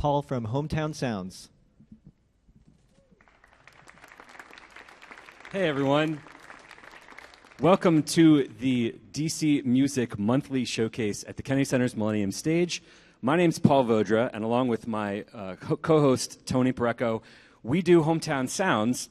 Paul from Hometown Sounds. Hey, everyone. Welcome to the DC Music Monthly Showcase at the Kennedy Center's Millennium stage. My name's Paul Vodra, and along with my co-host, Tony Parecco, we do Hometown Sounds.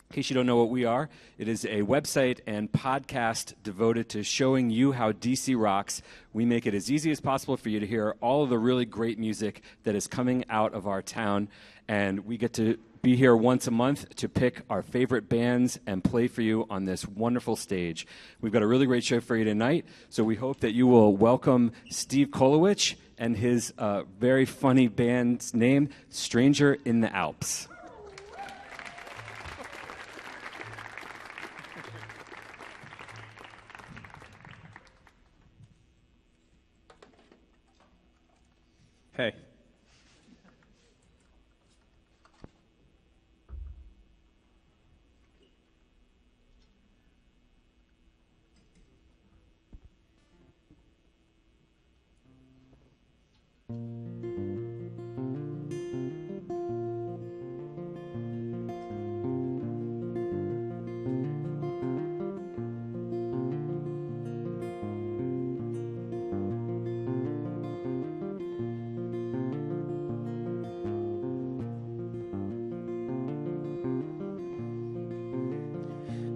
In case you don't know what we are, it is a website and podcast devoted to showing you how DC rocks. We make it as easy as possible for you to hear all of the really great music that is coming out of our town, and we get to be here once a month to pick our favorite bands and play for you on this wonderful stage. We've got a really great show for you tonight, so we hope that you will welcome Steve Kolowich and his very funny band's name, Stranger in the Alps. Hey.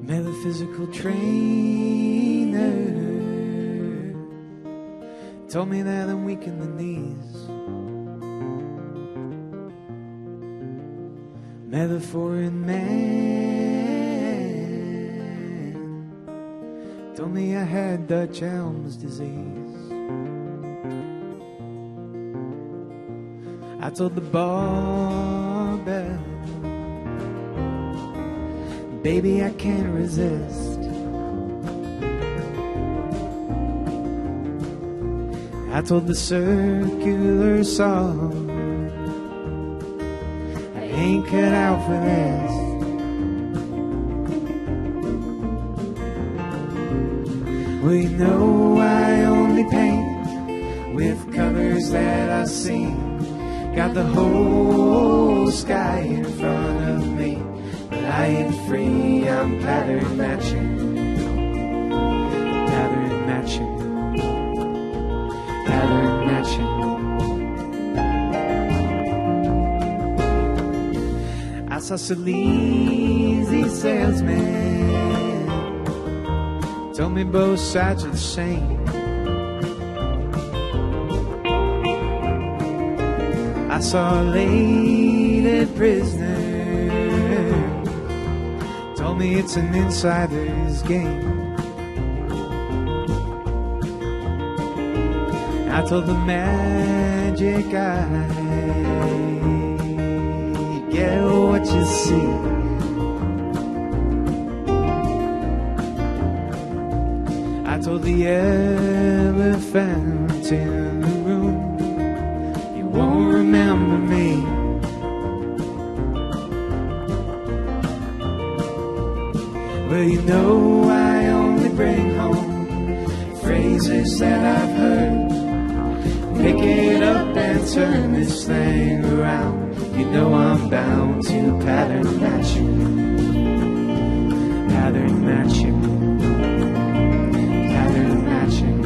Metaphysical trainer told me that I'm weak in the knees. Metaphor and man told me I had Dutch Elm's disease. I told the barbell, baby, I can't resist. I told the circular saw, I ain't cut out for this. Well, you know I only paint with colors that I see. Got the whole sky in front of me. I ain't free, I'm pattern matching, pattern matching, pattern matching. I saw sleazy salesman, told me both sides are the same. I saw a lady prisoner, told me it's an insider's game. I told the magic eye, get what you see. I told the elephant in the room, you won't remember me. Well, you know I only bring home phrases that I've heard. Pick it up and turn this thing around. You know I'm bound to pattern matching, pattern matching, pattern matching.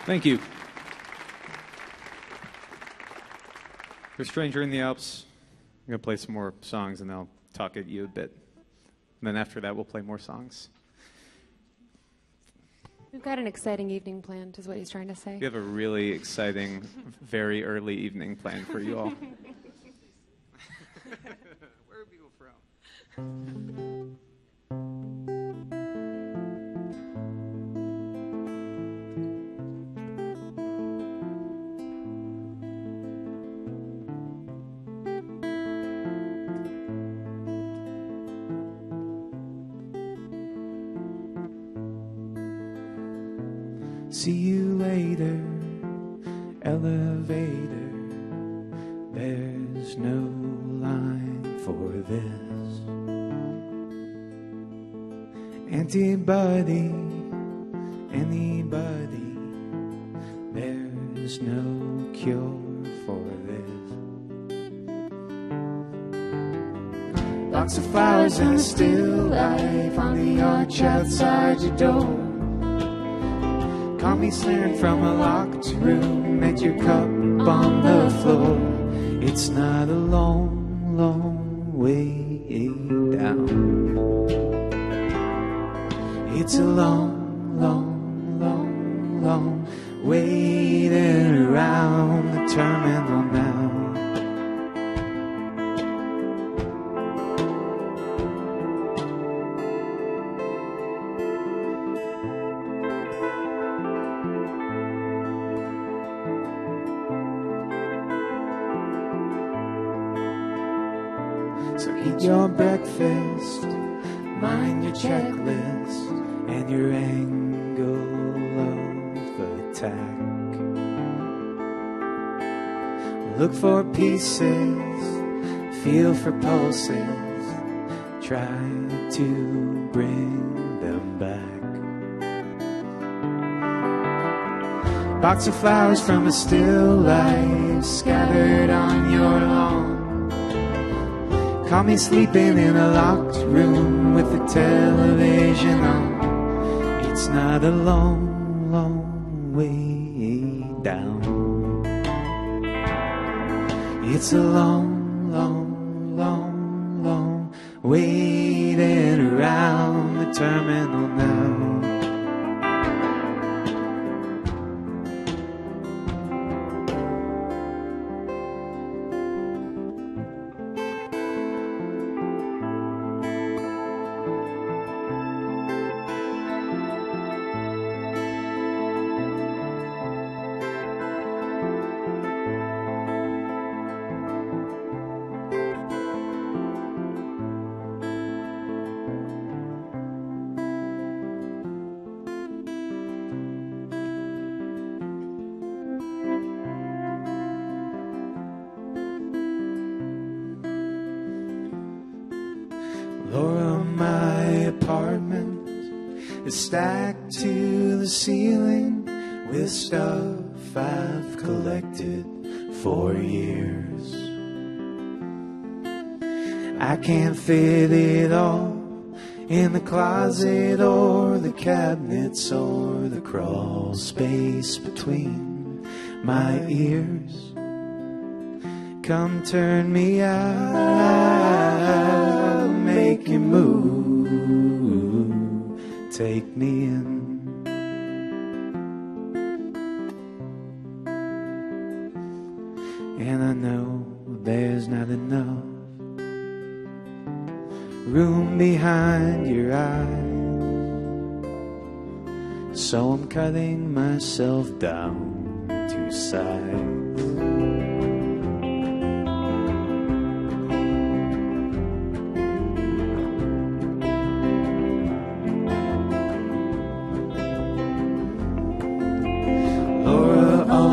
Thank you. For Stranger in the Alps, I'm going to play some more songs and I'll talk at you a bit. And then after that, we'll play more songs. We've got an exciting evening planned, is what he's trying to say. We have a really exciting, very early evening planned for you all. Where are people from? See you later, elevator. There's no line for this. Antibody, anybody. There's no cure for this. Box of flowers and a still life on the arch outside your door. Call me staring from a locked room at your cup on the floor. It's not a long, long way down. It's a long, long, long, long waiting around the terminal now. So eat your breakfast, mind your checklist, and your angle of attack. Look for pieces, feel for pulses, try to bring them back. Box of flowers from a still life scattered on your lawn. Call me sleeping in a locked room with the television on. It's not a long, long way down. It's a long, long, long, long waiting around the terminal now. Laura, my apartment is stacked to the ceiling with stuff I've collected for years. I can't fit it all in the closet or the cabinets or the crawl space between my ears. Come turn me out, make you move, take me in. And I know there's not enough room behind your eyes, so I'm cutting myself down to size.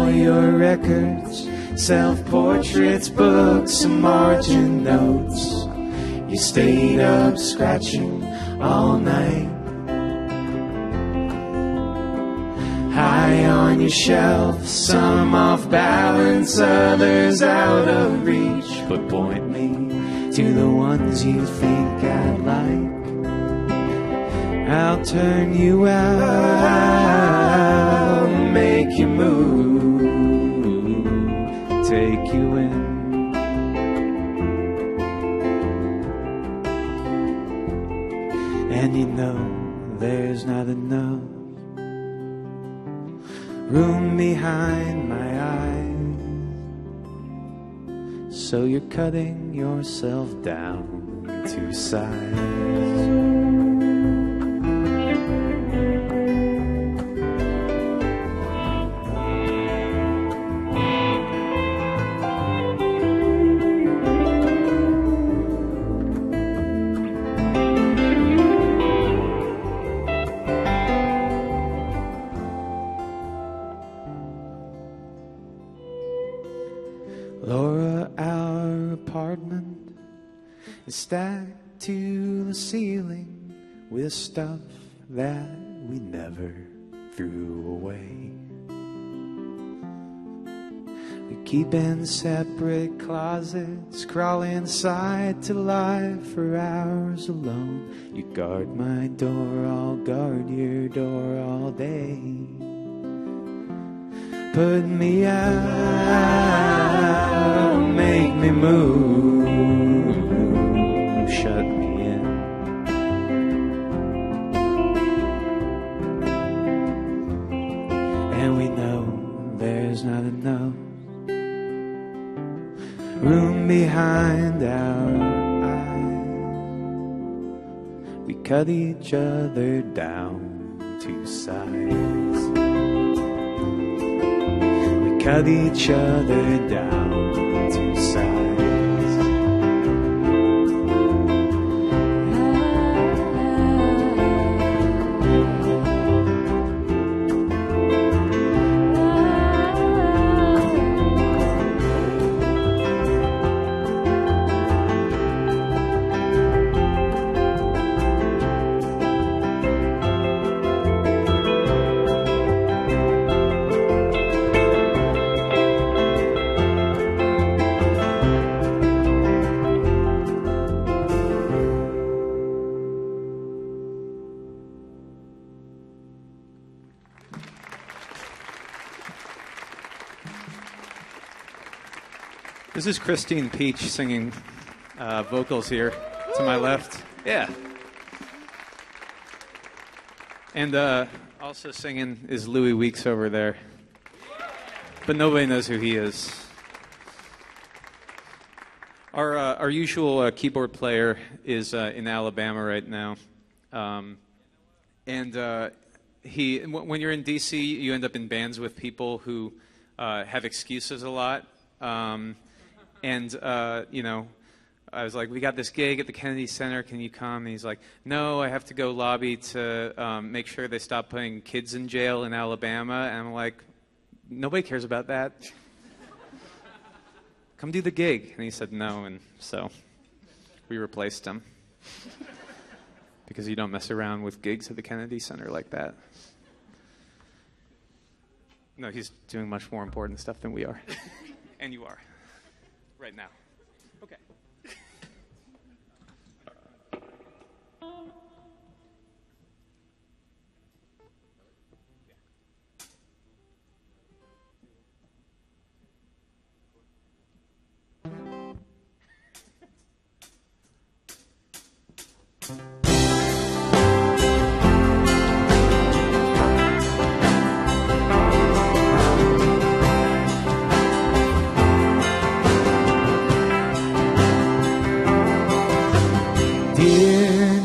Your records, self-portraits, books, and margin notes. You stayed up scratching all night. High on your shelf, some off balance, others out of reach. But point me to the ones you think I'd like. I'll turn you out, make you move, take you in. And you know there's not enough room behind my eyes, so you're cutting yourself down to size. is stacked to the ceiling with stuff that we never threw away. We keep in separate closets, crawl inside to lie for hours alone. You guard my door, I'll guard your door all day. Put me out, make me move, shut me in. And we know there's not enough room behind our eyes. We cut each other down to size. We cut each other down to size. This is Christine Peach singing vocals here to my left. Yeah. And also singing is Louis Weeks over there. But nobody knows who he is. Our usual keyboard player is in Alabama right now. And when you're in D.C., you end up in bands with people who have excuses a lot. And I was like, we got this gig at the Kennedy Center, can you come? And he's like, no, I have to go lobby to make sure they stop putting kids in jail in Alabama. And I'm like, nobody cares about that. Come do the gig. And he said no, and so we replaced him. Because you don't mess around with gigs at the Kennedy Center like that. No, he's doing much more important stuff than we are. And you are. Right now. Okay.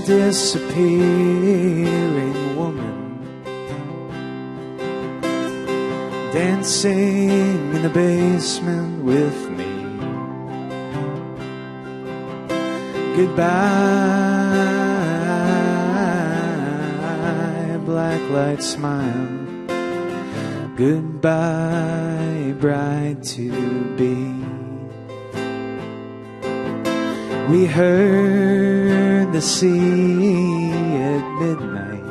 Disappearing woman, dancing in the basement with me. Goodbye, blacklight smile. Goodbye, bride to be. We heard the sea at midnight,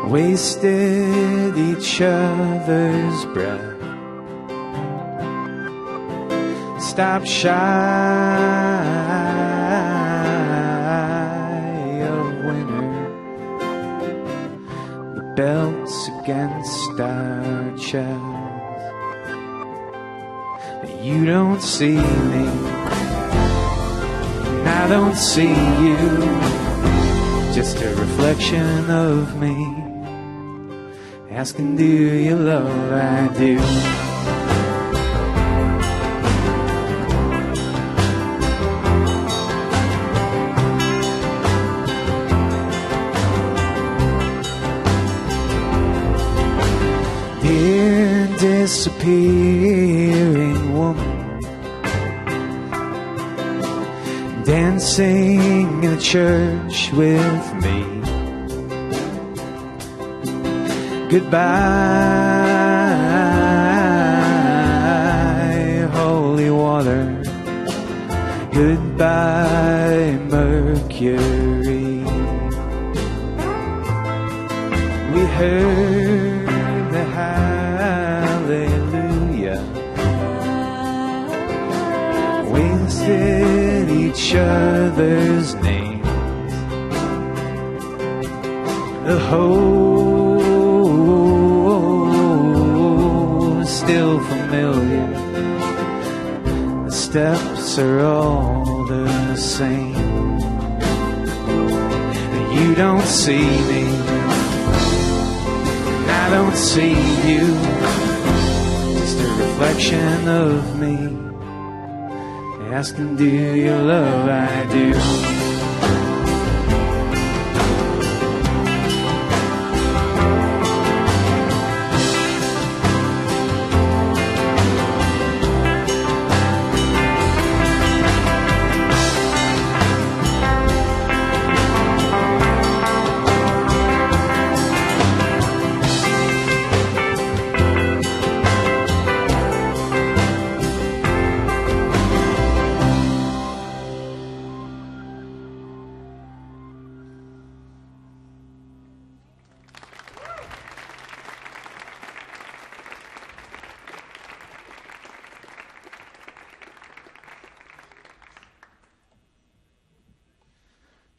wasted each other's breath, stopped shy of winter, the belts against our chest. You don't see me, and I don't see you, just a reflection of me, asking do you love, I do. Dear disappearing woman, dancing in a church with me. Goodbye, holy water. Goodbye, Mercury. We heard the hallelujah, wasted each other's names. The whole is still familiar. The steps are all the same. You don't see me, I don't see you, just a reflection of me, asking, do you love? I do.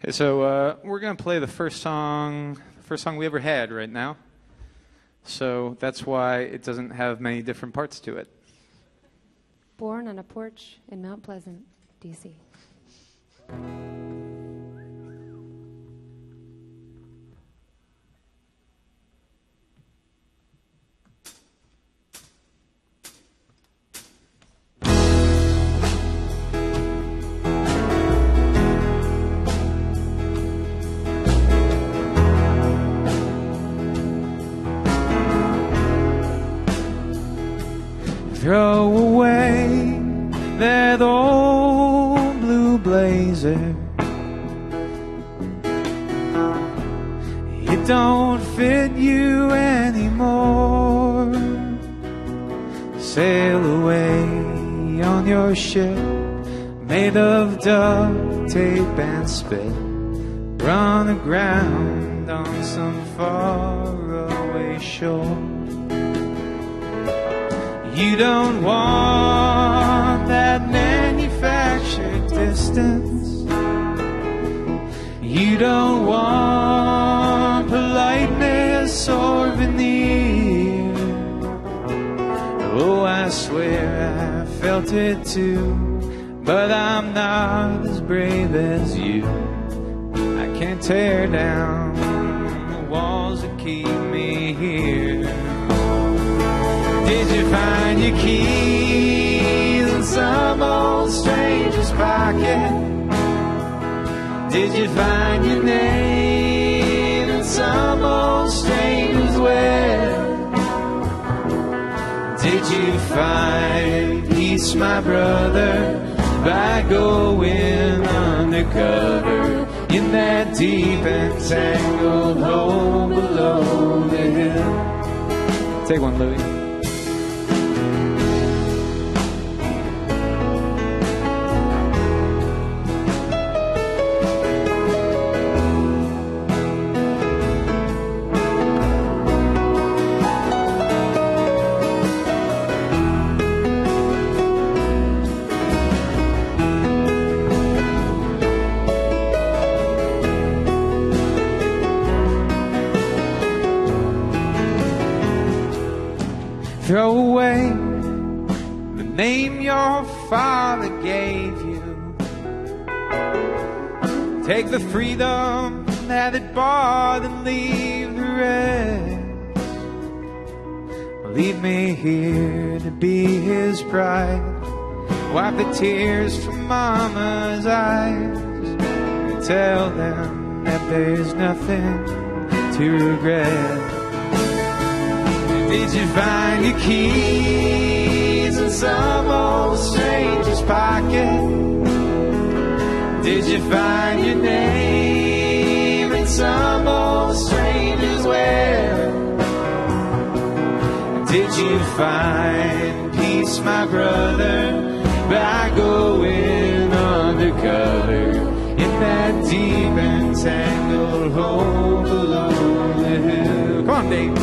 Okay, so we're going to play the first song we ever had right now. So that's why it doesn't have many different parts to it. Born on a porch in Mount Pleasant, D.C. Throw away that old blue blazer. It don't fit you anymore. Sail away on your ship made of duct tape and spit. Run aground on some faraway shore. You don't want that manufactured distance. You don't want politeness or veneer. Oh, I swear I felt it too, but I'm not as brave as you. I can't tear down the walls that keep me here. Did you find your keys in some old stranger's pocket? Did you find your name in some old stranger's well? Did you find peace, my brother, by going undercover in that deep and tangled hole below the hill? Take one, Louis. Throw away the name your father gave you. Take the freedom that it bought and leave the rest. Leave me here to be his bride. Wipe the tears from mama's eyes. And tell them that there's nothing to regret. Did you find your keys in some old stranger's pocket? Did you find your name in some old stranger's well? Did you find peace, my brother, by going on undercover in that deep and tangled hole below the hill. Come on, Dave.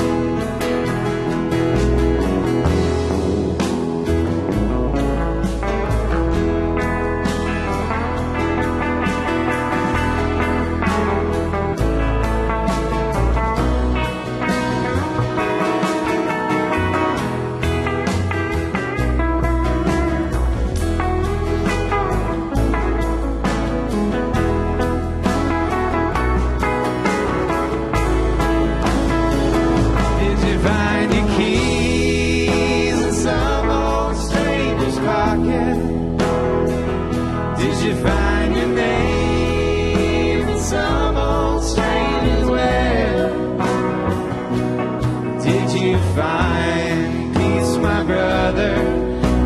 Find peace, my brother,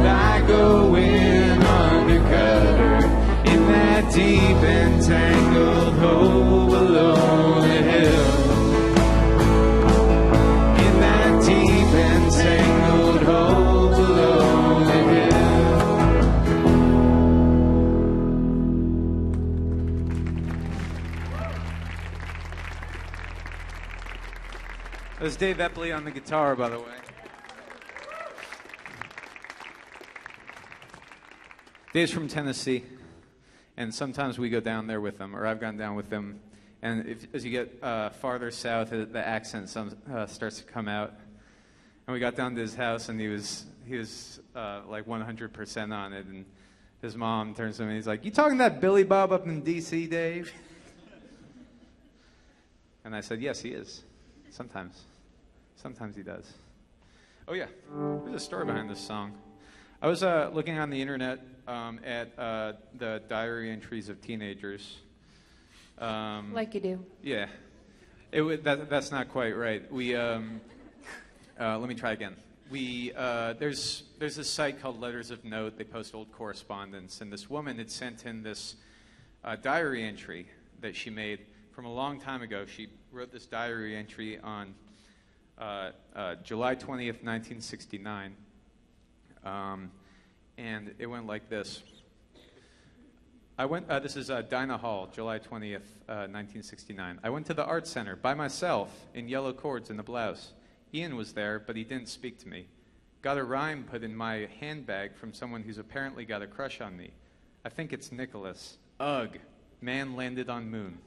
by going undercover in that deep and tangled hole below the hill. In that deep and tangled hole below the hill. That was Dave Epley on the guitar, by the way. Dave's from Tennessee, and sometimes we go down there with him, or I've gone down with him. And as you get farther south, the accent starts to come out. And we got down to his house, and he was like 100% on it. And his mom turns to him, and he's like, "You talking that Billy Bob up in D.C., Dave?" And I said, "Yes, he is. Sometimes. Sometimes he does." Oh, yeah. There's a story behind this song. I was looking on the internet at the diary entries of teenagers. Like you do. Yeah. That's not quite right. We let me try again. There's this site called Letters of Note. They post old correspondence, and this woman had sent in this diary entry that she made from a long time ago. She wrote this diary entry on July 20th, 1969. And it went like this. This is Dinah Hall, July 20th, 1969. I went to the art center by myself in yellow cords and a blouse. Ian was there, but he didn't speak to me. Got a rhyme put in my handbag from someone who's apparently got a crush on me. I think it's Nicholas. Ugh, man landed on moon.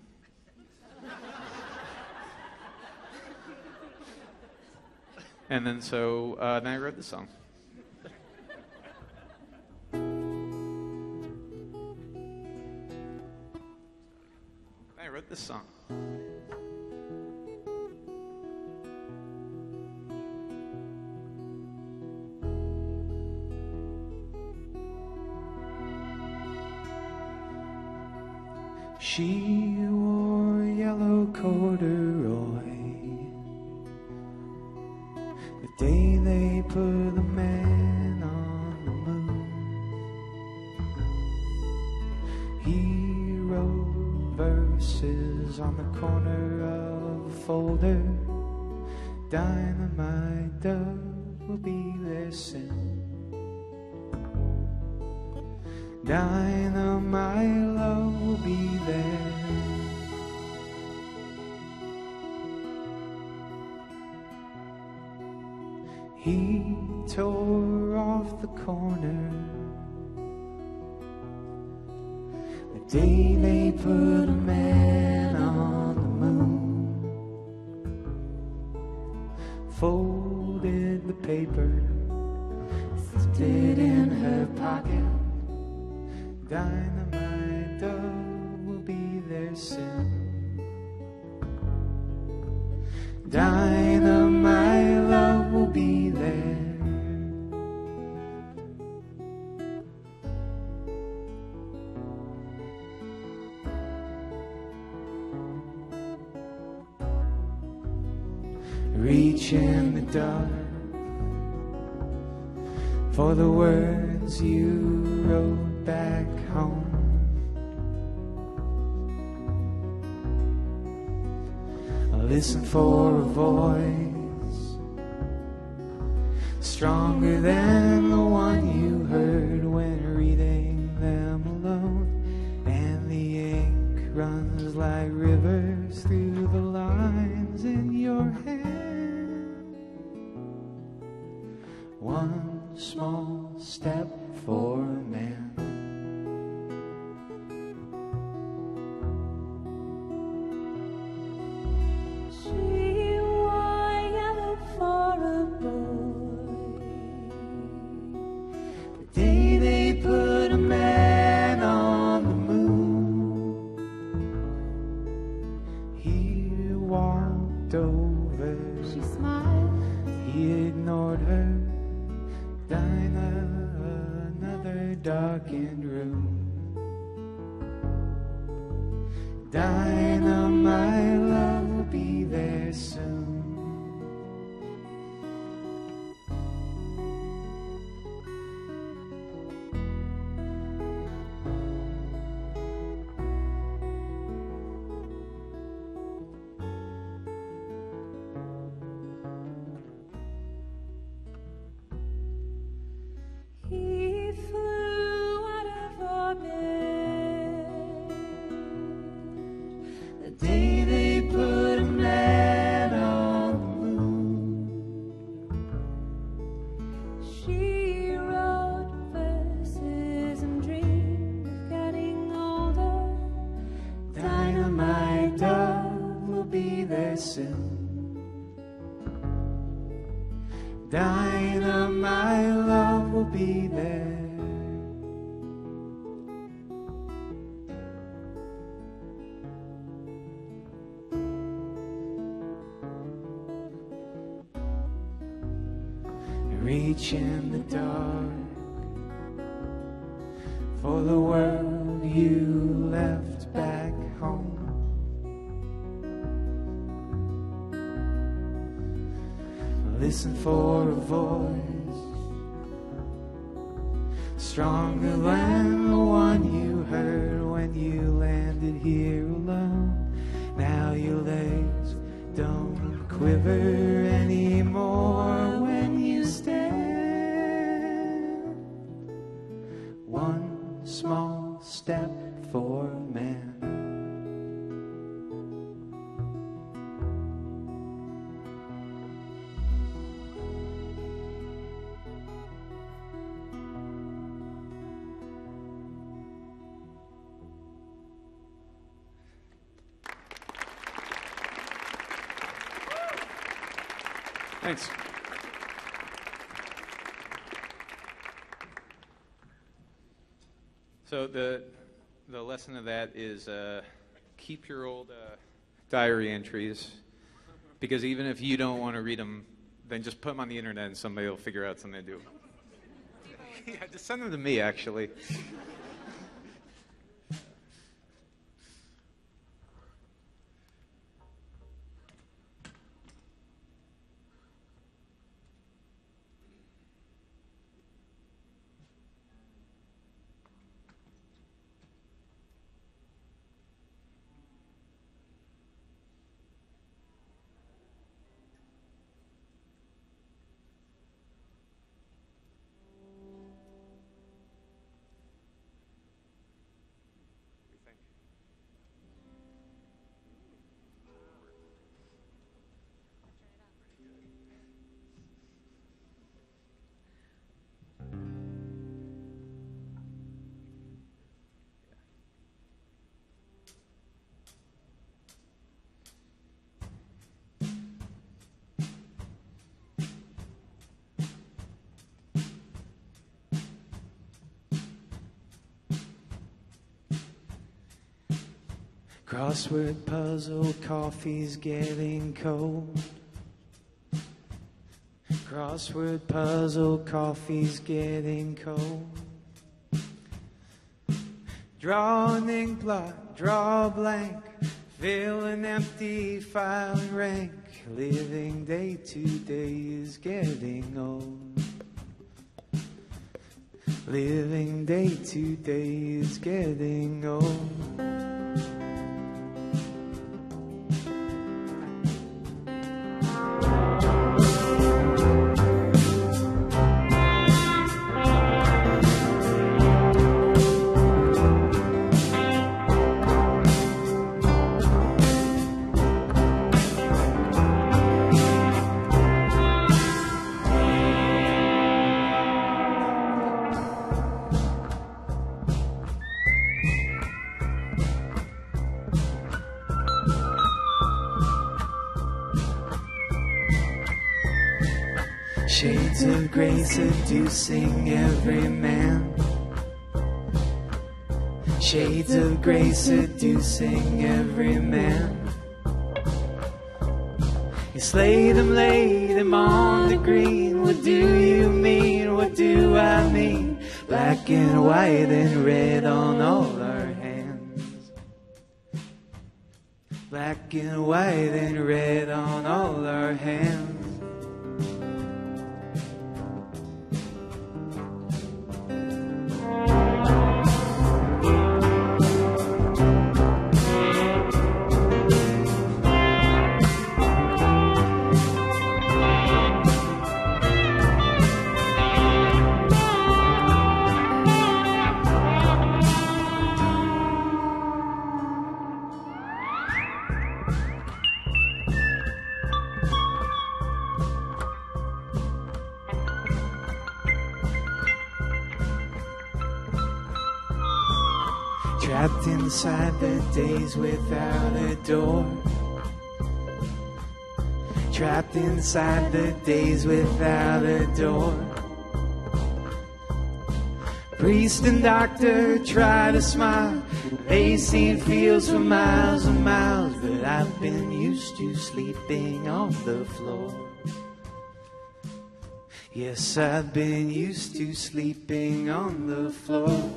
And then then I wrote the song. I wrote this song. She wore yellow corduroy the day they put the man on the moon. He wrote verses on the corner of a folder. Dynamite dove will be there soon. Dynamite love will be there. He tore off the corner the day they put a man on the moon. Folded the paper, stuffed it in her pocket. Dynamite dove will be there soon. Dynamite love will be there. Reach in the dark for the words you wrote back home. Listen for a voice stronger than the one you heard when reading them alone. runs like rivers through the lines in your hand. One small step for a man. She wore yellow for a boy. The day they put a man on the moon, he walked over. She smiled. He ignored her. Dinah, another darkened room. Dinah, my love will be there soon. He flew out of orbit. The day they put a man on the moon, She wrote verses and dreamed of getting older. Dinah, my dove, will be there soon. Dinah, my love, will be there. Reach in the dark for the world you left back home. Listen for a voice stronger than the one you heard when you landed here alone. Now your legs don't quiver anymore when you stand. One small step for a man. Thanks. So the lesson of that is keep your old diary entries, because even if you don't want to read them, then just put them on the internet and somebody will figure out something to do. Yeah, just send them to me, actually. Crossword puzzle, coffee's getting cold. Crossword puzzle, coffee's getting cold. Draw an ink blot, draw a blank, fill an empty file and rank. Living day to day is getting old. Living day to day is getting old. Shades of grey seducing every man. Shades of grey seducing every man. You slayed him, laid him on the green. What do you mean? What do I mean? Black and white and red on all our hands. Black and white and red on all our hands. Trapped inside the days without a door. Trapped inside the days without a door. Priest and doctor try to smile. They seen fields for miles and miles, but I've been used to sleeping on the floor. Yes, I've been used to sleeping on the floor.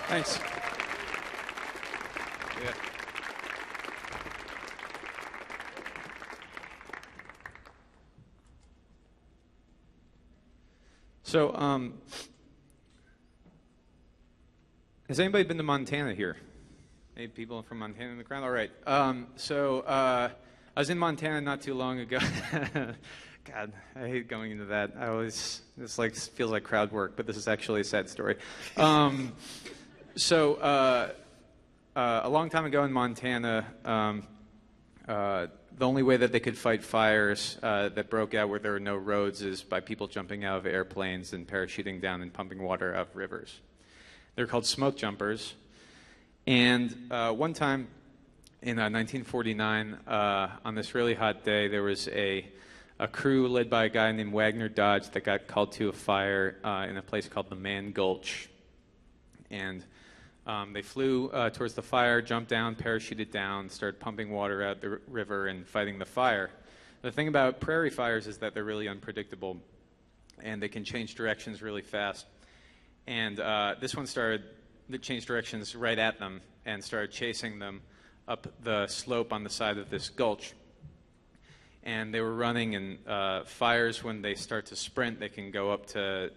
Thanks. Yeah. So, has anybody been to Montana here? Any people from Montana in the crowd? All right. I was in Montana not too long ago. God, I hate going into that. This feels like crowd work, but this is actually a sad story. A long time ago in Montana, the only way that they could fight fires that broke out where there were no roads is by people jumping out of airplanes and parachuting down and pumping water out of rivers. They're called smoke jumpers. And one time in 1949, on this really hot day, there was a crew led by a guy named Wagner Dodge that got called to a fire in a place called the Man Gulch. And they flew towards the fire, jumped down, parachuted down, started pumping water out the river and fighting the fire. The thing about prairie fires is that they're really unpredictable, and they can change directions really fast. And this one started to change directions right at them and started chasing them up the slope on the side of this gulch. And they were running, and fires, when they start to sprint, they can go up to,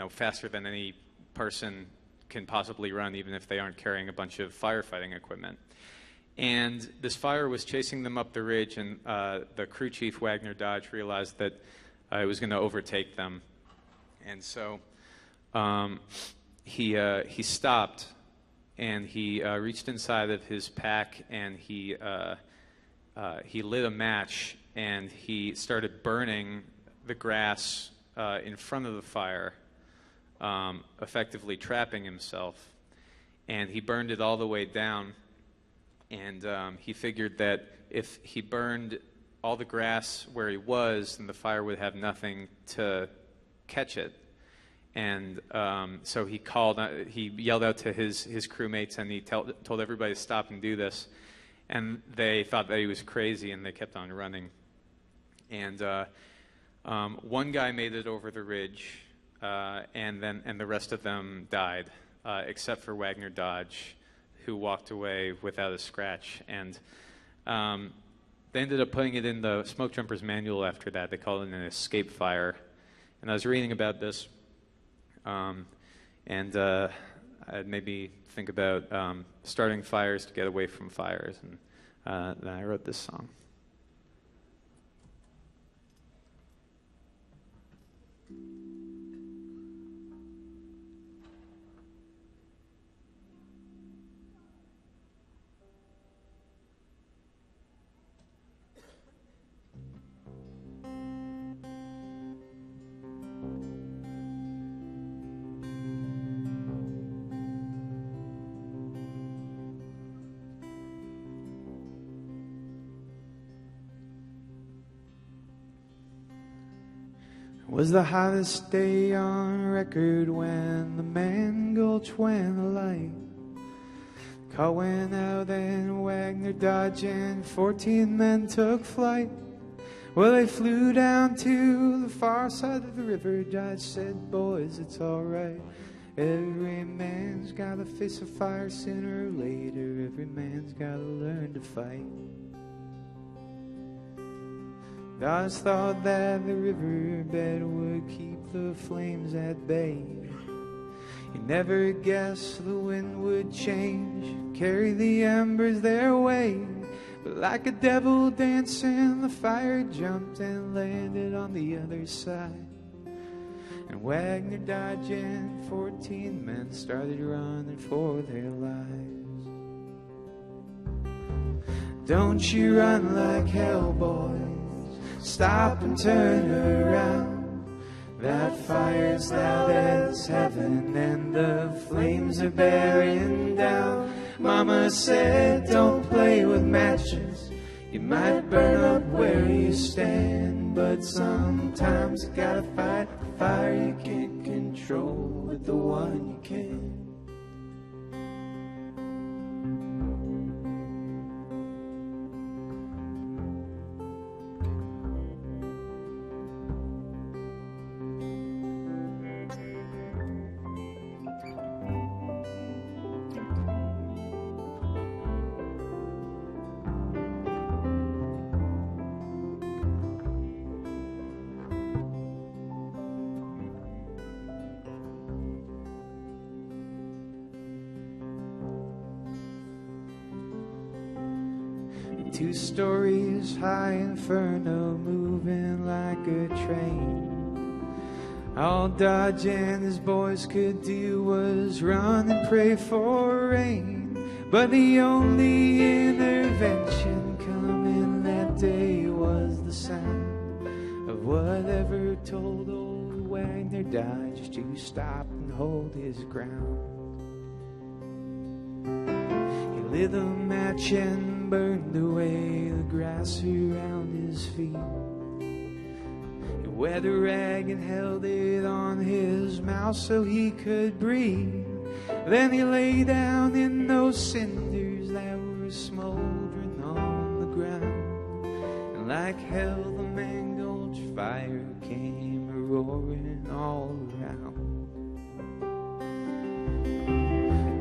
faster than any person can possibly run, even if they aren't carrying a bunch of firefighting equipment. And this fire was chasing them up the ridge, and the crew chief, Wagner Dodge, realized that it was going to overtake them. And so he stopped, and he reached inside of his pack, and he lit a match, and he started burning the grass in front of the fire, effectively trapping himself. And he burned it all the way down, and he figured that if he burned all the grass where he was, then the fire would have nothing to catch it. And so he yelled out to his crewmates, and he told everybody to stop and do this. And they thought that he was crazy, and they kept on running. And one guy made it over the ridge, and the rest of them died, except for Wagner Dodge, who walked away without a scratch. And they ended up putting it in the smoke jumpers manual after that. They called it an escape fire. And I was reading about this, and I'd maybe think about starting fires to get away from fires. And then I wrote this song. Was the hottest day on record when the Man Gulch went alight. Call went out and Wagner dodged and 14 men took flight. Well, they flew down to the far side of the river. Dodge said, boys, it's all right. Every man's gotta face a fire sooner or later. Every man's gotta learn to fight. Dodge thought that the riverbed would keep the flames at bay. He never guessed the wind would change, carry the embers their way. But like a devil dancing, the fire jumped and landed on the other side. And Wagner, Dodge, and 14 men started running for their lives. Don't you run like hell, boys. Stop and turn around. That fire's loud as heaven and the flames are bearing down. Mama said don't play with matches, you might burn up where you stand. But sometimes you gotta fight the fire you can't control with the one you can. Two stories high inferno moving like a train. All Dodge and his boys could do was run and pray for rain. But the only intervention coming that day was the sound of whatever told old Wagner Dodge to stop and hold his ground. He lit a match and burned away the grass around his feet. He wet a rag and held it on his mouth so he could breathe. Then he lay down in those cinders that were smoldering on the ground. And like hell the Man Gulch fire came roaring all around.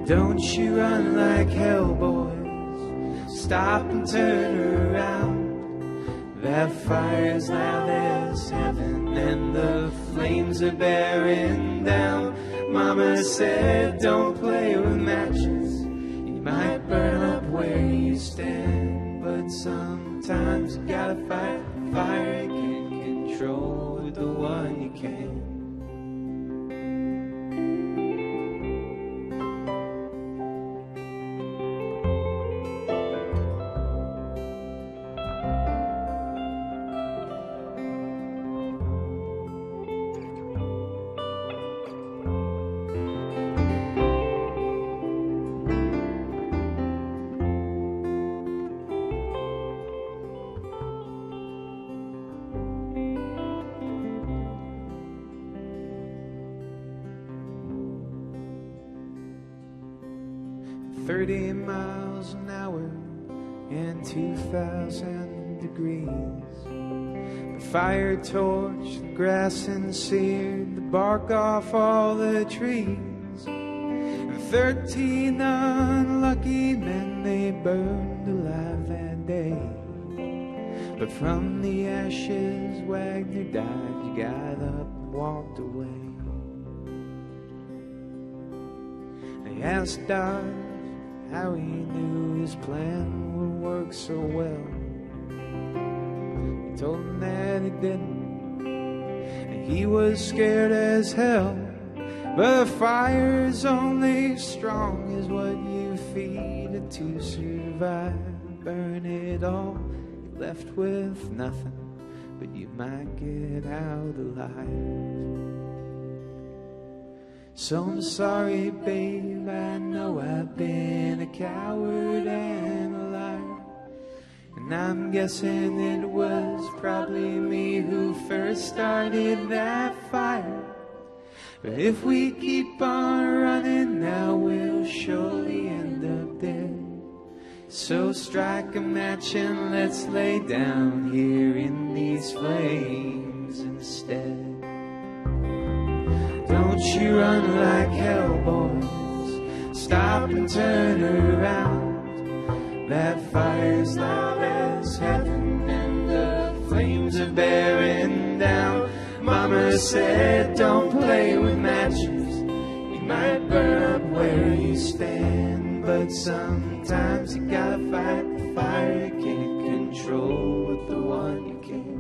Don't you run like hell, boys. Stop and turn around. That fire's loud as heaven and the flames are bearing down. Mama said don't play with matches, you might burn up where you stand. But sometimes you gotta fight the fire you can't control with the one you can. "30 miles an hour and 2,000 degrees. The fire torched the grass and seared the bark off all the trees. And 13 unlucky men they burned alive that day. But from the ashes Wagner died, you got up and walked away. They asked Dodge how he knew his plan would work so well. He told him that he didn't, and he was scared as hell. But the fire's only strong as what you feed it to survive. Burn it all, you're left with nothing, but you might get out alive. So I'm sorry, babe, I know I've been a coward and a liar. And And I'm guessing it was probably me who first started that fire. But if we keep on running now, we'll surely end up dead. So strike a match and let's lay down here in these flames instead. Don't you run like hell, boys. Stop and turn around. That fire's loud as heaven and the flames are bearing down. Mama said don't play with matches, you might burn up where you stand. But sometimes you gotta fight the fire you can't control with the one you can.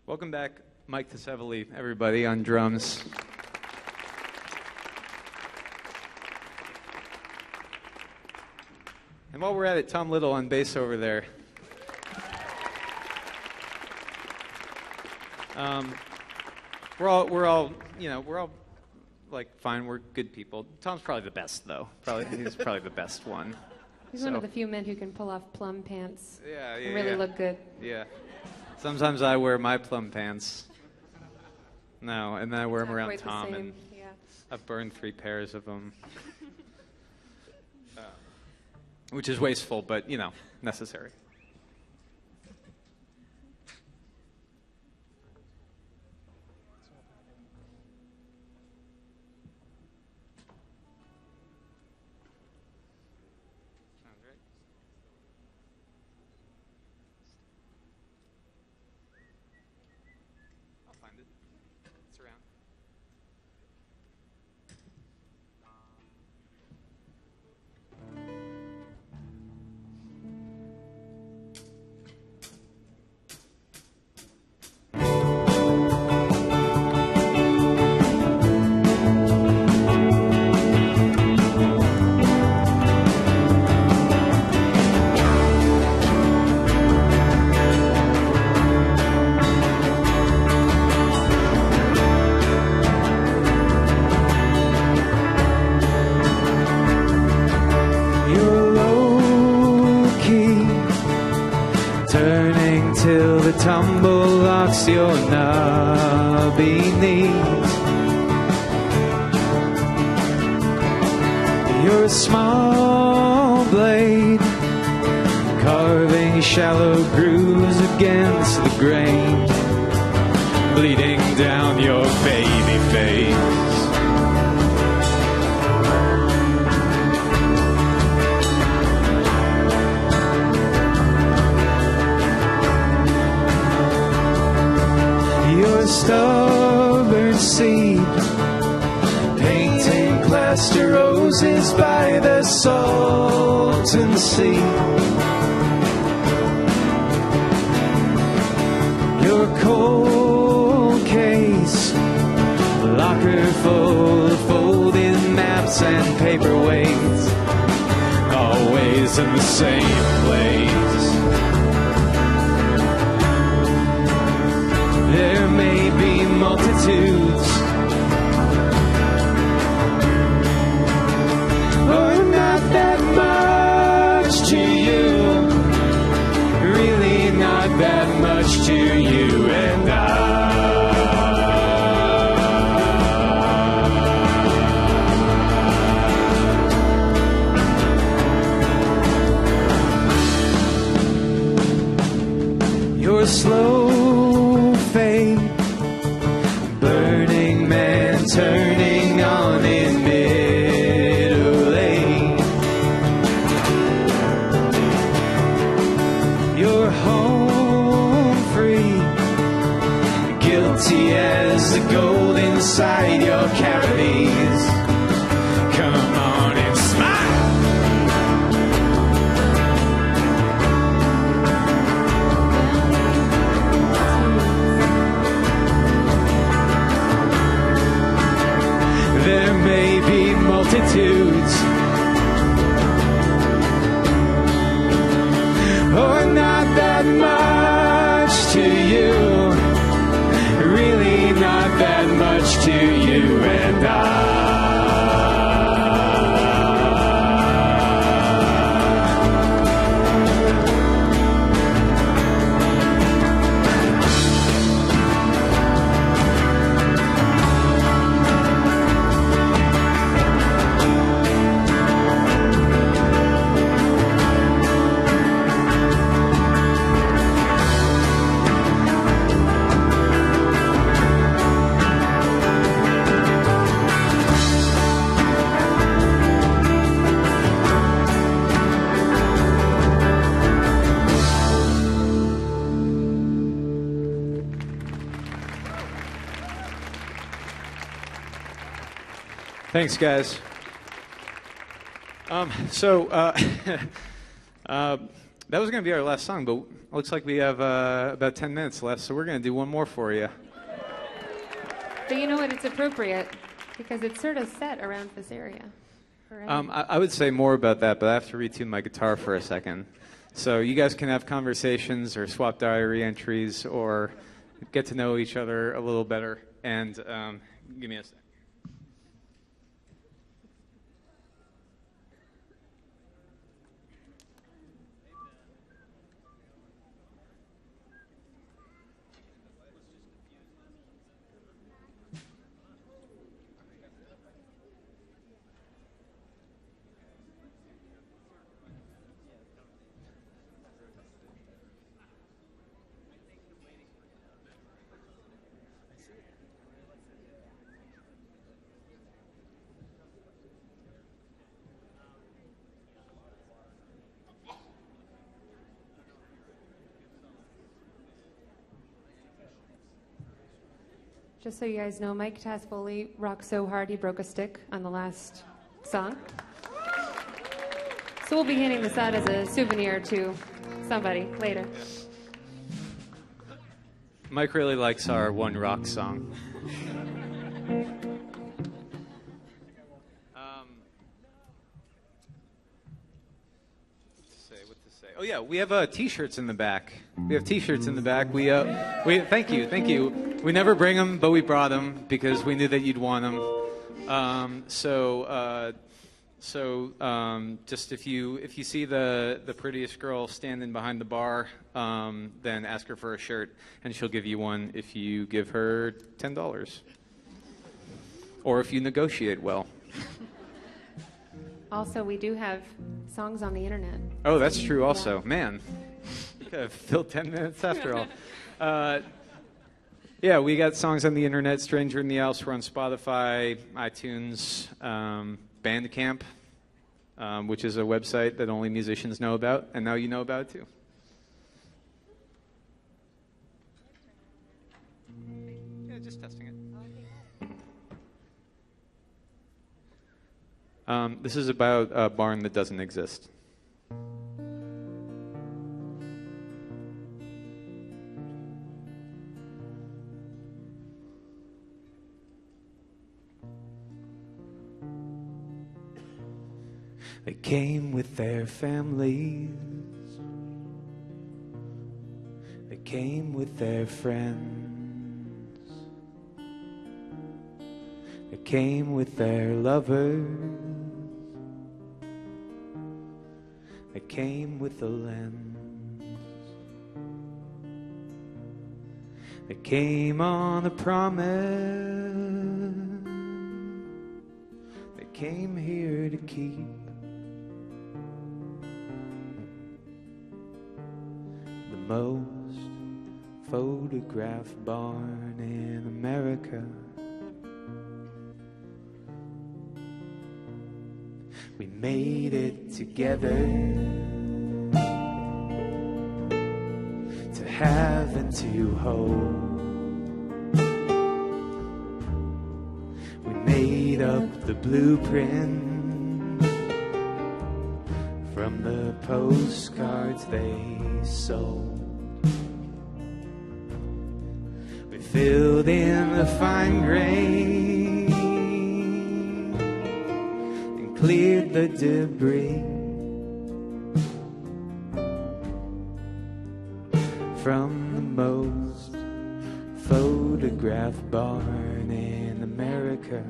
Welcome back, Mike Tasevely, everybody, on drums. And while we're at it, Tom Little on bass over there. We're all like fine. We're good people. Tom's probably the best, though. He's probably the best one. He's one of the few men who can pull off plum pants Yeah, and really look good. Yeah. Sometimes I wear my plum pants. No, and then I wear them Not around quite the Tom, same, and yeah. I've burned 3 pairs of them. Which is wasteful, but, necessary. Sounds right. I'll find it. It's around. You're low-key, turning till the tumble locks your knobby knees. You're a small blade, carving shallow grooves against the grain, bleeding down your baby face. You're a stubborn seed, painting plaster roses by the Salton Sea. You're a cold case, locker full of folded maps and paperweights, always in the same place. There may be multitudes, but not that much to you. Really not that much to you and I. You're slow fade, burning man turning on in middle age. inside your cavities. Come on and smile. There may be multitudes, or not that much to you, really not that much to you and I. Thanks, guys. That was going to be our last song, but it looks like we have about 10 minutes left, so we're going to do one more for you. But you know what? It's appropriate because it's sort of set around this area. Right? I would say more about that, but I have to retune my guitar for a second. So you guys can have conversations or swap diary entries or get to know each other a little better. And give me a sec. Just so you guys know, Mike Tasfoley rocked so hard he broke a stick on the last song. So we'll be handing this out as a souvenir to somebody later. Mike really likes our one rock song. What to say? Oh yeah, we have T-shirts in the back. We have T-shirts in the back. We thank you. We never bring them, but we brought them because we knew that you'd want them. Just if you see the prettiest girl standing behind the bar, then ask her for a shirt, and she'll give you one if you give her $10, or if you negotiate well. Also, we do have songs on the internet. Oh, that's true. Also, man, we could have filled 10 minutes after all. Yeah, we got songs on the internet. Stranger in the Alps. We're on Spotify, iTunes, Bandcamp, which is a website that only musicians know about, and now you know about it too. Yeah, just testing it. This is about a barn that doesn't exist. They came with their families. They came with their friends. They came with their lovers. They came with a lens. They came on a promise. They came here to keep. Most photographed barn in America. We made it together to have and to hold. We made up the blueprint from the postcards they sold. We filled in the fine grain and cleared the debris from the most photographed barn in America.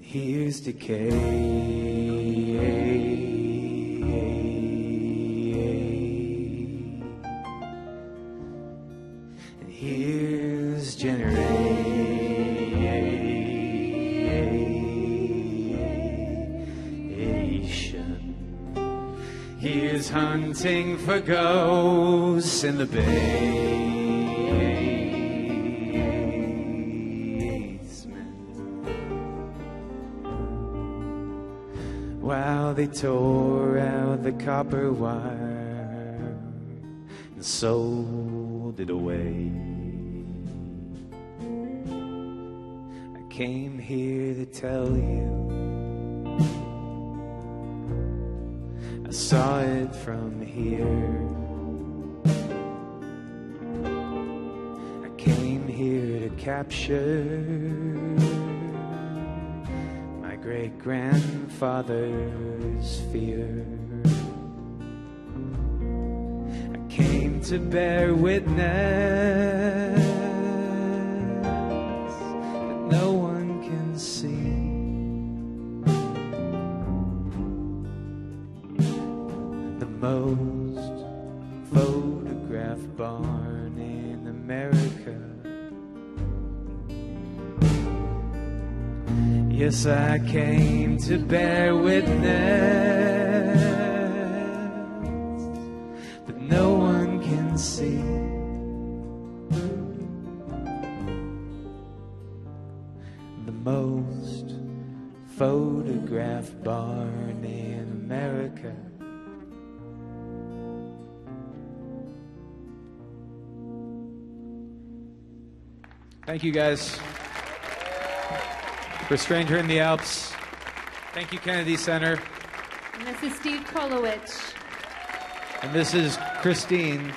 Here's decay. And here's generation. Here's hunting for ghosts in the bay. While they tore out the copper wire and sold it away, I came here to tell you I saw it from here. I came here to capture great-grandfather's fear. I came to bear witness that no one can see. The most photographed barn in America. Yes, I came to bear witness that no one can see. The most photographed barn in America. Thank you, guys. For Stranger in the Alps. Thank you, Kennedy Center. And this is Steve Kolowich. And this is Christine.